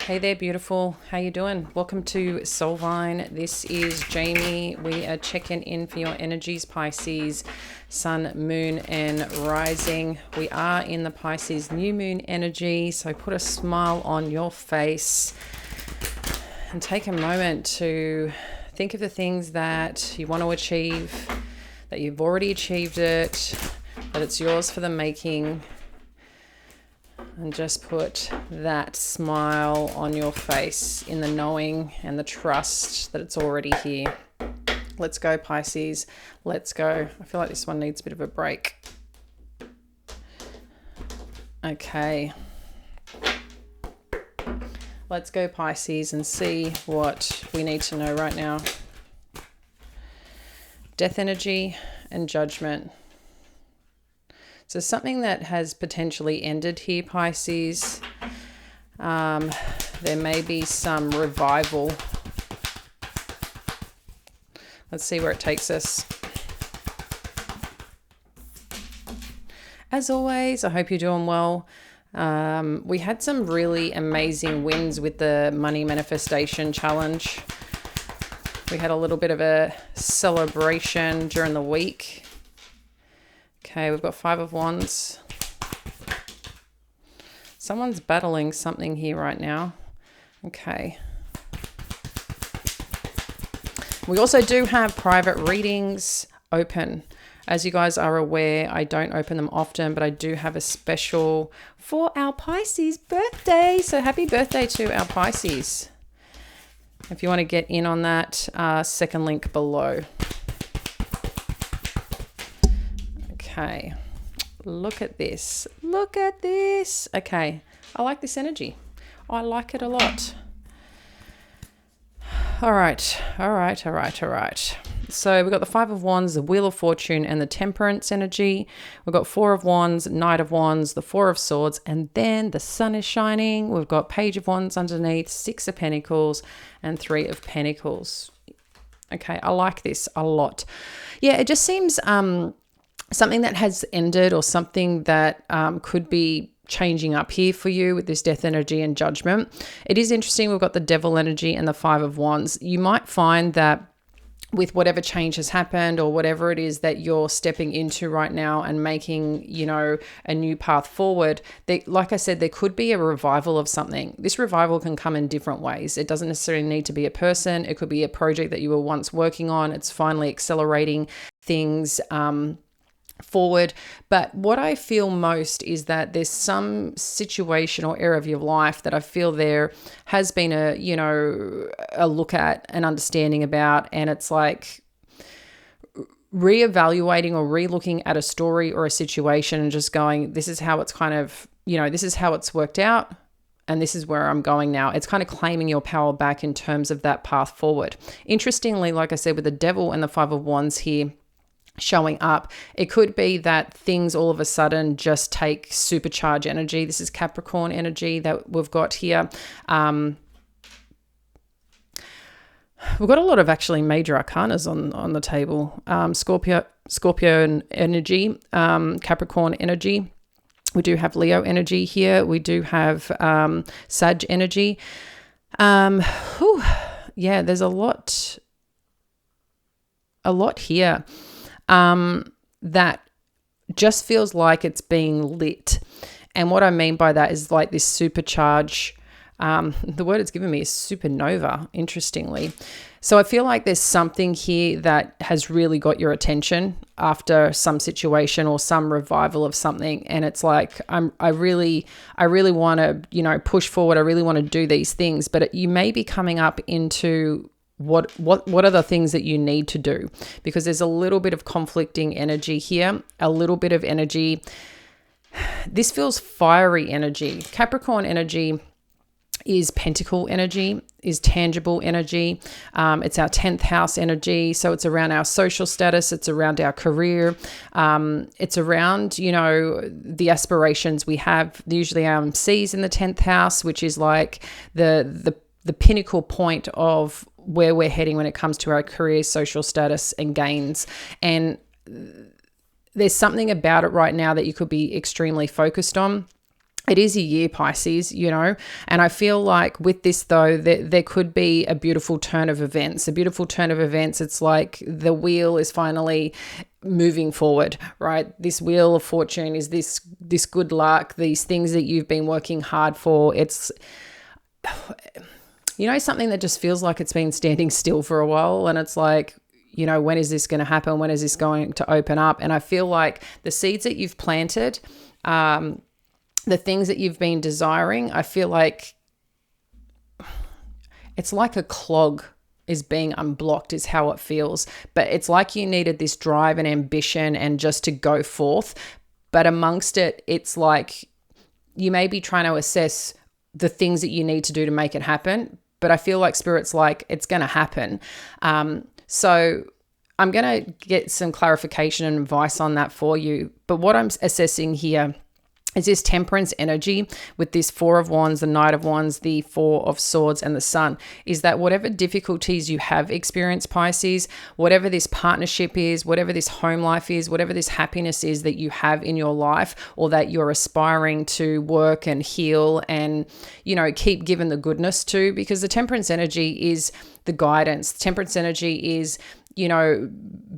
Hey there, beautiful. How you doing? Welcome to Soulvine. This is Jamie. We are checking in for your energies, Pisces, Sun, Moon, and Rising. We are in the Pisces new moon energy, so put a smile on your face and take a moment to think of the things that you want to achieve, that you've already achieved it, that it's yours for the making. And just put that smile on your face in the knowing and the trust that it's already here. Let's go, Pisces. Let's go. I feel like this one needs a bit of a break. Okay. Let's go, Pisces, and see what we need to know right now. Death energy and judgment. So something that has potentially ended here, Pisces. There may be some revival. Let's see where it takes us. As always, I hope you're doing well. We had some really amazing wins with the money manifestation challenge. We had a little bit of a celebration during the week. Okay, we've got 5 of Wands. Someone's battling something here right now. Okay. We also do have private readings open. As you guys are aware, I don't open them often, but I do have a special for our Pisces birthday. So happy birthday to our Pisces. If you want to get in on that, second link below. Okay, look at this. Look at this. Okay, I like this energy. I like it a lot. All right. So we've got the 5 of Wands, the Wheel of Fortune, and the Temperance energy. We've got 4 of Wands, Knight of Wands, the 4 of Swords, and then the sun is shining. We've got Page of Wands underneath, 6 of Pentacles, and 3 of Pentacles. Okay, I like this a lot. Yeah, it just seems something that has ended, or something that could be changing up here for you with this death energy and judgment. It is interesting. We've got the devil energy and the 5 of Wands. You might find that with whatever change has happened, or whatever it is that you're stepping into right now and making, a new path forward, like I said, there could be a revival of something. This revival can come in different ways. It doesn't necessarily need to be a person. It could be a project that you were once working on. It's finally accelerating things forward. But what I feel most is that there's some situation or area of your life that I feel there has been a look at, an understanding about, and it's like reevaluating or re-looking at a story or a situation and just going, this is how it's kind of, this is how it's worked out, and this is where I'm going now. It's kind of claiming your power back in terms of that path forward. Interestingly, like I said, with the devil and the 5 of Wands here showing up, it could be that things all of a sudden just take supercharged energy. This is Capricorn energy that we've got here. We've got a lot of actually major arcanas on the table. Scorpio energy, Capricorn energy. We do have Leo energy here. We do have Sag energy. Yeah, there's a lot here. That just feels like it's being lit. And what I mean by that is like this supercharge. The word it's given me is supernova, interestingly. So I feel like there's something here that has really got your attention after some situation or some revival of something. And it's like, I really want to, push forward. I really want to do these things, but you may be coming up into what are the things that you need to do, because there's a little bit of conflicting energy here, a little bit of energy. This feels fiery energy. Capricorn energy is pentacle energy, is tangible energy. It's our 10th house energy. So it's around our social status. It's around our career. It's around, the aspirations we have. Usually our C's in the 10th house, which is like the pinnacle point of where we're heading when it comes to our career, social status, and gains. And there's something about it right now that you could be extremely focused on. It is a year, Pisces, and I feel like with this, though, there could be a beautiful turn of events. It's like the wheel is finally moving forward, right? This wheel of fortune is this good luck, these things that you've been working hard for. It's, something that just feels like it's been standing still for a while, and it's like, when is this going to happen? When is this going to open up? And I feel like the seeds that you've planted, the things that you've been desiring, I feel like it's like a clog is being unblocked is how it feels. But it's like you needed this drive and ambition and just to go forth. But amongst it, it's like you may be trying to assess the things that you need to do to make it happen. But I feel like Spirit's like, it's going to happen. So I'm going to get some clarification and advice on that for you. But what I'm assessing here is this temperance energy with this Four of Wands, the Knight of Wands, the Four of Swords, and the Sun, is that whatever difficulties you have experienced, Pisces, whatever this partnership is, whatever this home life is, whatever this happiness is that you have in your life, or that you're aspiring to work and heal and, keep giving the goodness to, because the temperance energy is the guidance. The temperance energy is,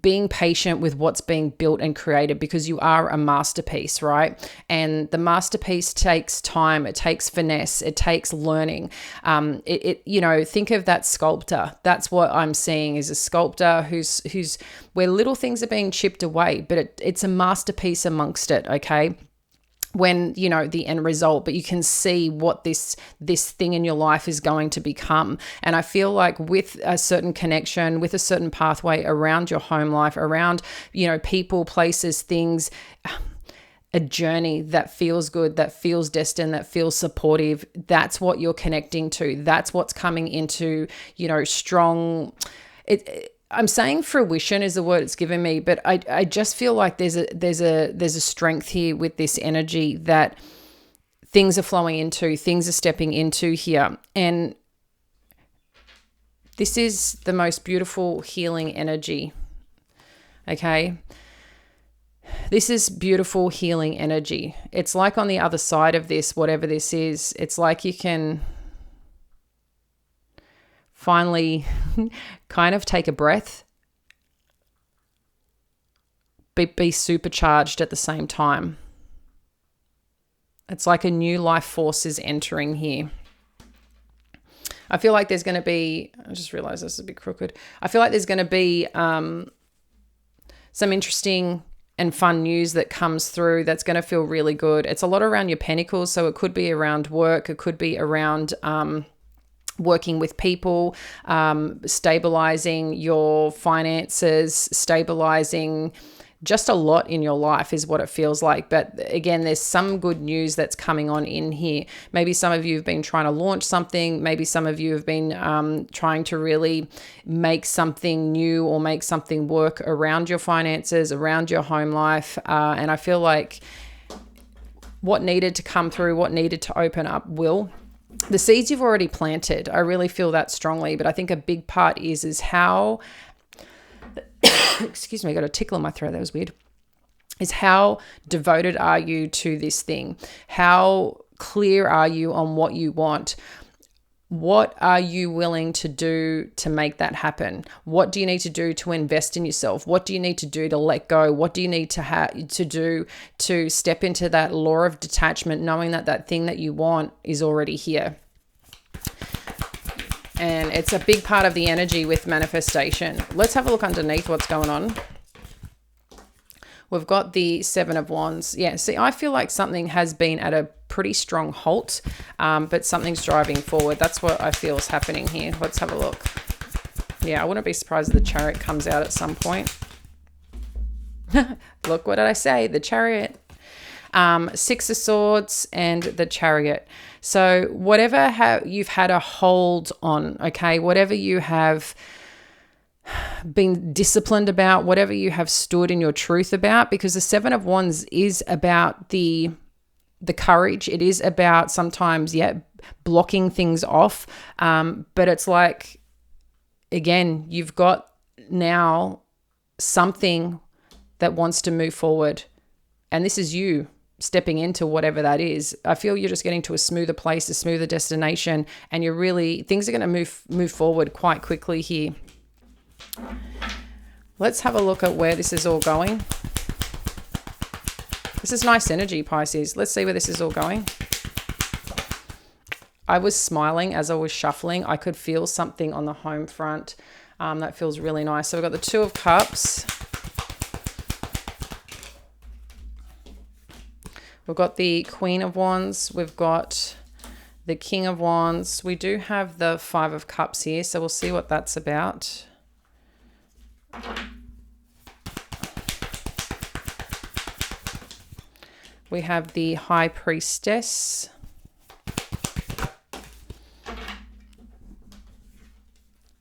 being patient with what's being built and created, because you are a masterpiece, right? And the masterpiece takes time, it takes finesse, it takes learning. Think of that sculptor. That's what I'm seeing, is a sculptor who's where little things are being chipped away, but it's a masterpiece amongst it, okay? When the end result, but you can see what this thing in your life is going to become. And I feel like with a certain connection, with a certain pathway around your home life, around people, places, things, a journey that feels good, that feels destined, that feels supportive, that's what you're connecting to. That's what's coming into strong. I'm saying fruition is the word it's given me, but I just feel like there's a strength here with this energy that things are flowing into, things are stepping into here. And this is the most beautiful healing energy. Okay? This is beautiful healing energy. It's like on the other side of this, whatever this is, it's like you can finally kind of take a breath, be supercharged at the same time. It's like a new life force is entering here. I feel like there's going to be, I just realized this is a bit crooked. I feel like there's going to be some interesting and fun news that comes through that's going to feel really good. It's a lot around your pentacles, so it could be around work, it could be around working with people, stabilizing your finances, stabilizing just a lot in your life is what it feels like. But again, there's some good news that's coming on in here. Maybe some of you have been trying to launch something. Maybe some of you have been trying to really make something new or make something work around your finances, around your home life. And I feel like what needed to come through, what needed to open up will. The seeds you've already planted, I really feel that strongly, but I think a big part is how, excuse me, I got a tickle in my throat, that was weird, is how devoted are you to this thing? How clear are you on what you want? What are you willing to do to make that happen? What do you need to do to invest in yourself? What do you need to do to let go? What do you need to do to step into that law of detachment, knowing that that thing that you want is already here? And it's a big part of the energy with manifestation. Let's have a look underneath what's going on. We've got the Seven of Wands. Yeah, see, I feel like something has been at a pretty strong halt, but something's driving forward. That's what I feel is happening here. Let's have a look. Yeah, I wouldn't be surprised if the Chariot comes out at some point. Look, what did I say? The Chariot. Six of Swords and the Chariot. So whatever you've had a hold on, okay, whatever you have been disciplined about, whatever you have stood in your truth about, because the Seven of Wands is about the courage. It is about sometimes, blocking things off. But it's like, again, you've got now something that wants to move forward. And this is you. stepping into whatever that is. I feel you're just getting to a smoother place, a smoother destination, and things are going to move forward quite quickly here. Let's have a look at where this is all going. This is nice energy, Pisces. Let's see where this is all going. I was smiling as I was shuffling. I could feel something on the home front. That feels really nice. So we've got the Two of Cups. We've got the Queen of Wands. We've got the King of Wands. We do have the Five of Cups here, so we'll see what that's about. We have the High Priestess.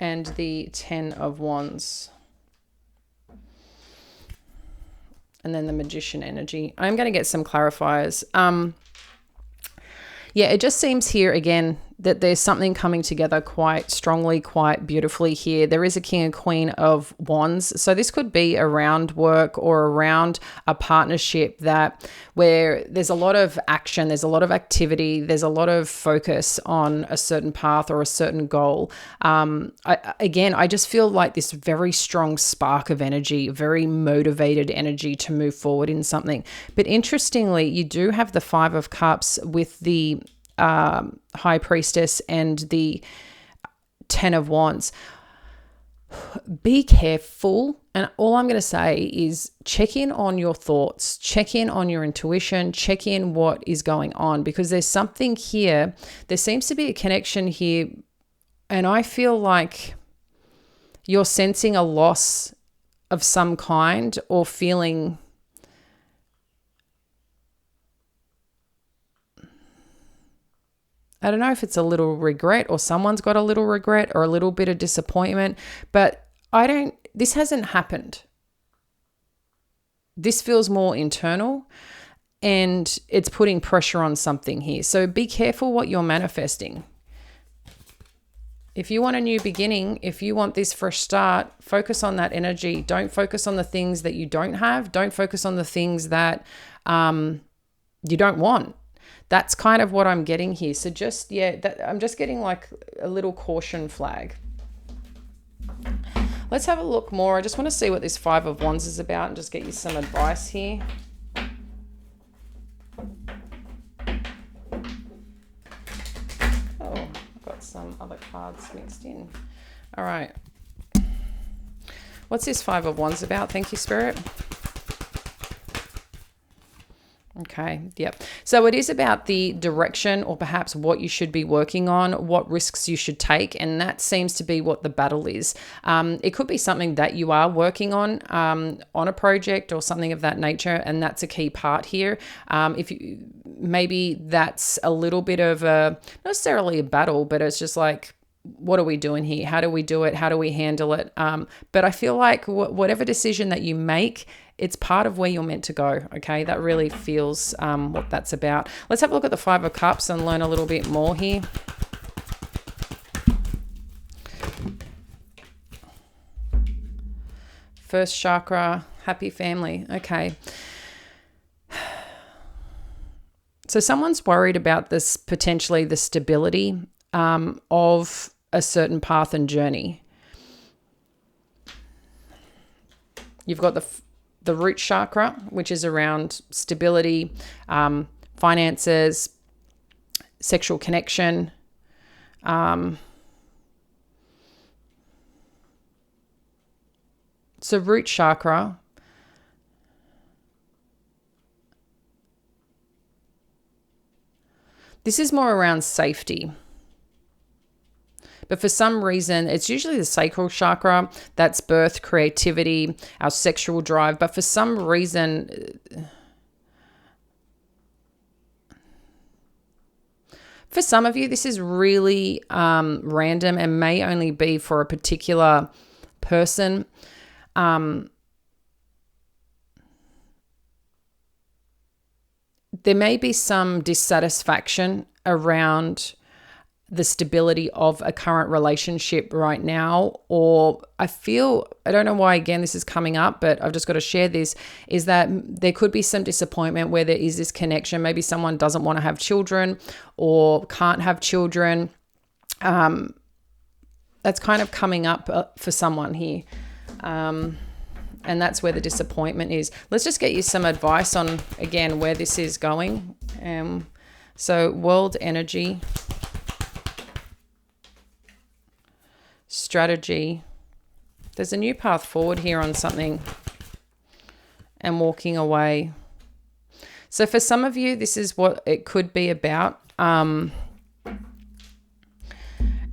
And the Ten of Wands. And then the Magician energy. I'm going to get some clarifiers. Yeah, it just seems here again that there's something coming together quite strongly, quite beautifully here. There is a King and Queen of Wands. So this could be around work or around a partnership where there's a lot of action, there's a lot of activity, there's a lot of focus on a certain path or a certain goal. I just feel like this very strong spark of energy, very motivated energy to move forward in something. But interestingly, you do have the Five of Cups with the High Priestess and the Ten of Wands. Be careful. And all I'm going to say is check in on your thoughts, check in on your intuition, check in what is going on, because there's something here. There seems to be a connection here. And I feel like you're sensing a loss of some kind or feeling I don't know if it's a little regret or someone's got a little regret or a little bit of disappointment, but this hasn't happened. This feels more internal and it's putting pressure on something here. So be careful what you're manifesting. If you want a new beginning, if you want this fresh start, focus on that energy. Don't focus on the things that you don't have. Don't focus on the things that you don't want. That's kind of what I'm getting here. So I'm just getting like a little caution flag. Let's have a look more. I just want to see what this Five of Wands is about and just get you some advice here. Oh, I've got some other cards mixed in. All right. What's this Five of Wands about? Thank you, Spirit. Okay, yep. So it is about the direction or perhaps what you should be working on, what risks you should take, and that seems to be what the battle is. It could be something that you are working on a project or something of that nature, and that's a key part here. Maybe that's a little bit of not necessarily a battle, but it's just like, what are we doing here? How do we do it? How do we handle it? But I feel like whatever decision that you make, it's part of where you're meant to go, okay? That really feels what that's about. Let's have a look at the Five of Cups and learn a little bit more here. First chakra, happy family, okay. So someone's worried about this, potentially the stability of a certain path and journey. You've got the root chakra, which is around stability, finances, sexual connection. So root chakra, this is more around safety. But for some reason, it's usually the sacral chakra, that's birth, creativity, our sexual drive. But for some reason, for some of you, this is really random and may only be for a particular person. There may be some dissatisfaction around the stability of a current relationship right now. Or I don't know why, again, this is coming up, but I've just got to share this, is that there could be some disappointment where there is this connection. Maybe someone doesn't want to have children or can't have children. That's kind of coming up for someone here. And that's where the disappointment is. Let's just get you some advice on, again, where this is going. So world energy, strategy. There's a new path forward here on something, and walking away. So for some of you, this is what it could be about,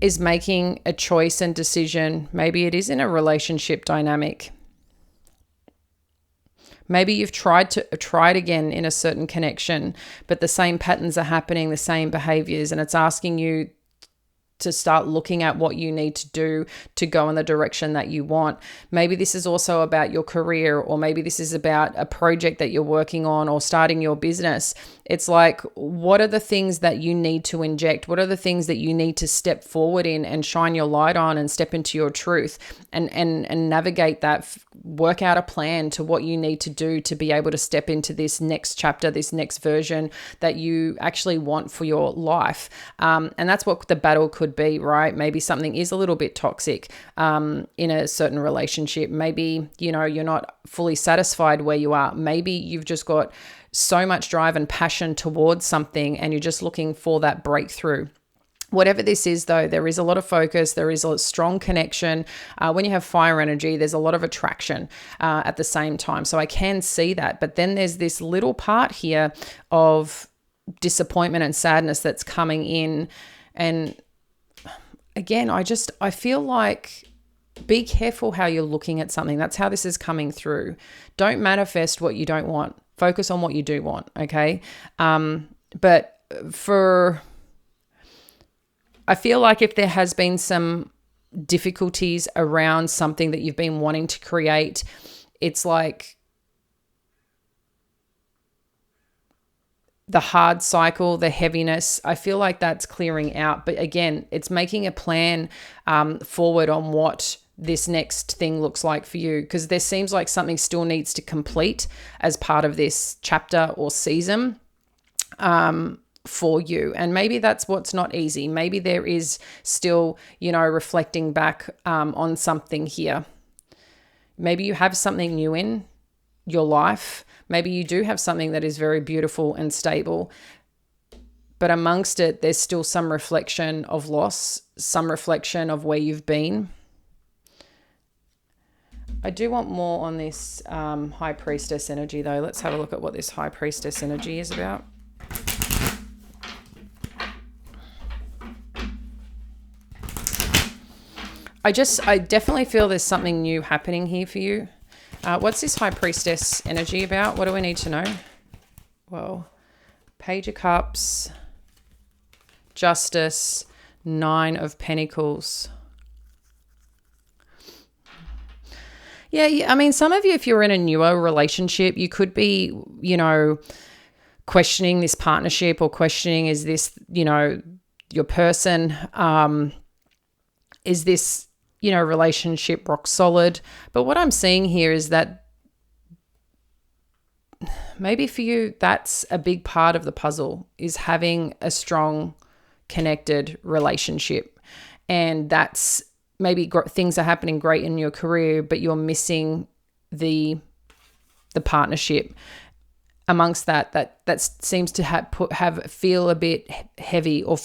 is making a choice and decision. Maybe it is in a relationship dynamic. Maybe you've tried again in a certain connection, but the same patterns are happening, the same behaviors, and it's asking you to start looking at what you need to do to go in the direction that you want. Maybe this is also about your career, or maybe this is about a project that you're working on or starting your business. It's like, what are the things that you need to inject? What are the things that you need to step forward in and shine your light on and step into your truth and navigate that, work out a plan to what you need to do to be able to step into this next chapter, this next version that you actually want for your life. And that's what the battle could be, right? Maybe something is a little bit toxic in a certain relationship. Maybe, you're not fully satisfied where you are. Maybe you've just got so much drive and passion towards something and you're just looking for that breakthrough. Whatever this is, though, there is a lot of focus. There is a strong connection. When you have fire energy, there's a lot of attraction at the same time. So I can see that. But then there's this little part here of disappointment and sadness that's coming in. And again, I feel like, be careful how you're looking at something. That's how this is coming through. Don't manifest what you don't want. Focus on what you do want, okay? But I feel like if there has been some difficulties around something that you've been wanting to create, it's like the hard cycle, the heaviness, I feel like that's clearing out. But again, it's making a plan forward on what this next thing looks like for you, because there seems like something still needs to complete as part of this chapter or season for you. And maybe that's what's not easy. Maybe there is still, reflecting back on something here. Maybe you have something new in your life. Maybe you do have something that is very beautiful and stable, but amongst it, there's still some reflection of loss, some reflection of where you've been. I do want more on this High Priestess energy, though. Let's have a look at what this High Priestess energy is about. I definitely feel there's something new happening here for you. What's this High Priestess energy about? What do we need to know? Well, Page of Cups, Justice, Nine of Pentacles. Yeah, I mean, some of you, if you're in a newer relationship, you could be, questioning this partnership or questioning, is this, your person? Is this, relationship rock solid? But what I'm seeing here is that maybe for you, that's a big part of the puzzle, is having a strong, connected relationship. And that's maybe things are happening great in your career, but you're missing the partnership. Amongst that seems to feel a bit heavy, or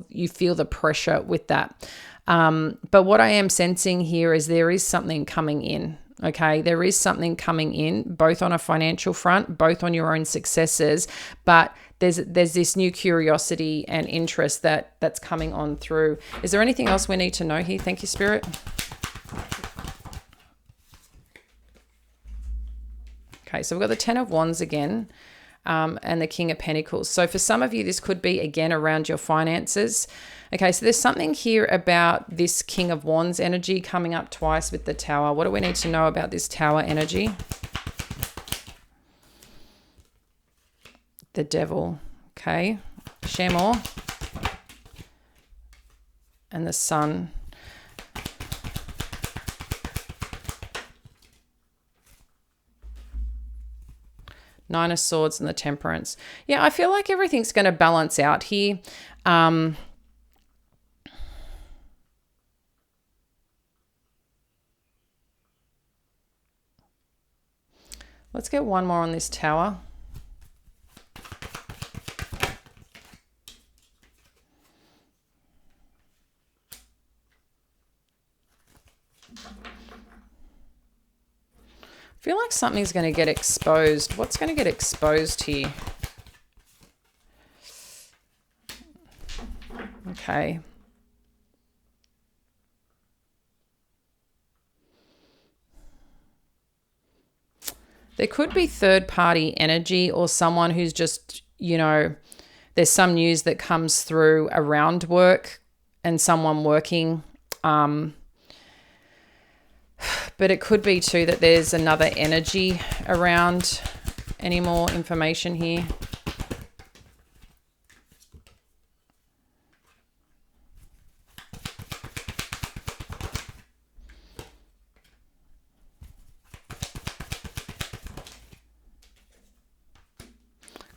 you feel the pressure with that. But what I am sensing here is there is something coming in. Okay, there is something coming in, both on a financial front, both on your own successes, but there's this new curiosity and interest that's coming on through. Is there anything else we need to know here? Thank you, Spirit. Okay, so we've got the Ten of Wands again, and the King of Pentacles. So for some of you, this could be, again, around your finances. Okay, so there's something here about this King of Wands energy coming up twice with the Tower. What do we need to know about this Tower energy? The Devil. Okay, share more. and the Sun. Nine of Swords and the Temperance. Yeah, I feel like everything's going to balance out here. Let's get one more on this Tower. I feel like something's going to get exposed. What's going to get exposed here? Okay. There could be third-party energy or someone who's just, you know, there's some news that comes through around work and someone working. But it could be too that there's another energy around. Any more information here?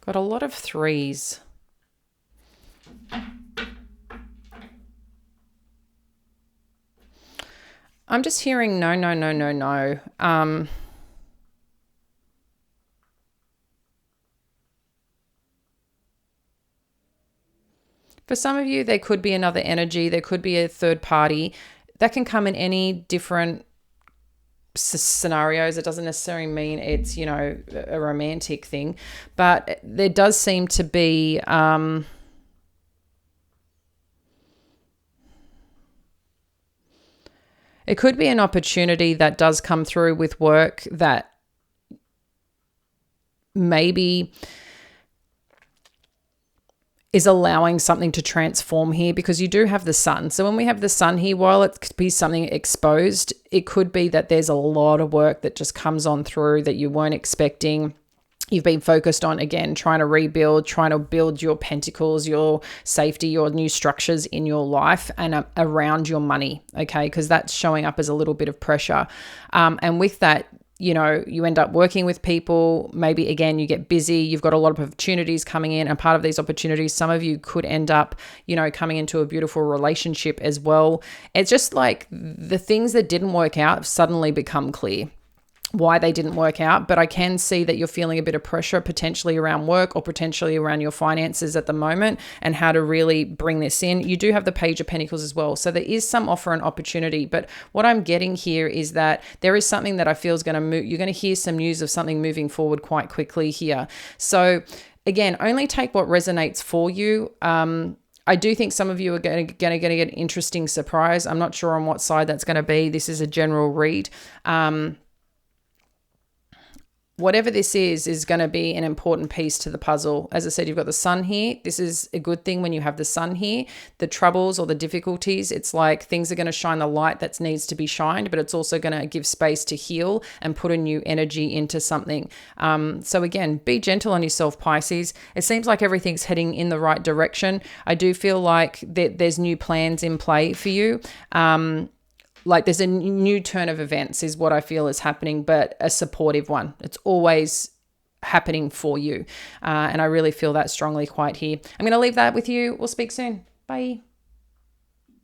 Got a lot of threes. I'm just hearing no, no, no, no, no. For some of you, there could be another energy. There could be a third party. That can come in any different scenarios. It doesn't necessarily mean it's, you know, a romantic thing. But there does seem to be... it could be an opportunity that does come through with work that maybe is allowing something to transform here, because you do have the Sun. So when we have the Sun here, while it could be something exposed, it could be that there's a lot of work that just comes on through that you weren't expecting. You've been focused on, again, trying to rebuild, trying to build your pentacles, your safety, your new structures in your life and around your money, okay? Because that's showing up as a little bit of pressure. And with that, you know, you end up working with people. Maybe, again, you get busy. You've got a lot of opportunities coming in. And part of these opportunities, some of you could end up, you know, coming into a beautiful relationship as well. It's just like the things that didn't work out suddenly become clear why they didn't work out. But I can see that you're feeling a bit of pressure potentially around work or potentially around your finances at the moment and how to really bring this in. You do have the Page of Pentacles as well. So there is some offer and opportunity. But what I'm getting here is that there is something that I feel is going to move. You're going to hear some news of something moving forward quite quickly here. So again, only take what resonates for you. I do think some of you are going to get an interesting surprise. I'm not sure on what side that's going to be. This is a general read. Whatever this is going to be an important piece to the puzzle. As I said, you've got the Sun here. This is a good thing when you have the Sun here. The troubles or the difficulties, it's like things are going to shine the light that needs to be shined, but it's also going to give space to heal and put a new energy into something. So again, be gentle on yourself, Pisces. It seems like everything's heading in the right direction. I do feel like there's new plans in play for you. Like there's a new turn of events is what I feel is happening, but a supportive one. It's always happening for you. And I really feel that strongly quite here. I'm going to leave that with you. We'll speak soon. Bye.